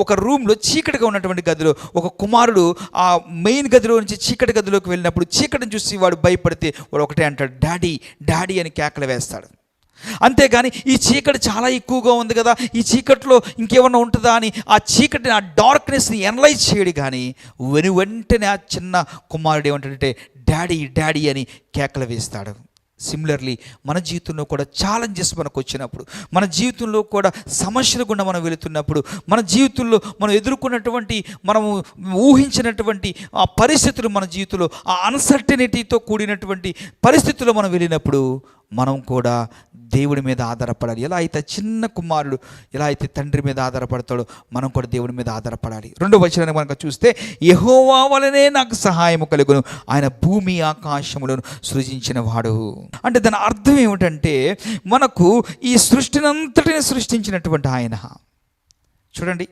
ఒక రూమ్లో చీకటిగా ఉన్నటువంటి గదిలో ఒక కుమారుడు ఆ మెయిన్ గదిలో నుంచి చీకటి గదిలోకి వెళ్ళినప్పుడు చీకటిని చూసి వాడు భయపడితే వాడు ఒకటే అంటాడు, డాడీ డాడీ అని కేకలు వేస్తాడు. అంతేగాని ఈ చీకటి చాలా ఎక్కువగా ఉంది కదా, ఈ చీకట్లో ఇంకేమన్నా ఉంటుందా అని ఆ చీకటిని, ఆ డార్క్నెస్ని ఎనలైజ్ చేయడు. కానీ వెంటనే ఆ చిన్న కుమారుడు ఏమంటాడంటే డాడీ డాడీ అని కేకలు వేస్తాడు. సిమిలర్లీ మన జీవితంలో కూడా ఛాలెంజెస్ మనకు వచ్చినప్పుడు, మన జీవితంలో కూడా సమస్యల గుండా మనం వెళుతున్నప్పుడు, మన జీవితంలో మనం ఎదుర్కొన్నటువంటి, మనము ఊహించినటువంటి ఆ పరిస్థితులు, మన జీవితంలో ఆ అన్సర్టనిటీతో కూడినటువంటి పరిస్థితుల్లో మనం వెళ్ళినప్పుడు మనం కూడా దేవుడి మీద ఆధారపడాలి. ఎలా అయితే చిన్న కుమారుడు ఎలా అయితే తండ్రి మీద ఆధారపడతాడో మనం కూడా దేవుడి మీద ఆధారపడాలి. 2వ వచనాన్ని మనకు చూస్తే, యెహోవా వలనే నాకు సహాయము కలుగును, ఆయన భూమి ఆకాశములను సృజించిన వాడు. అంటే దాని అర్థం ఏమిటంటే, మనకు ఈ సృష్టినంతటిని సృష్టించినటువంటి ఆయన. చూడండి,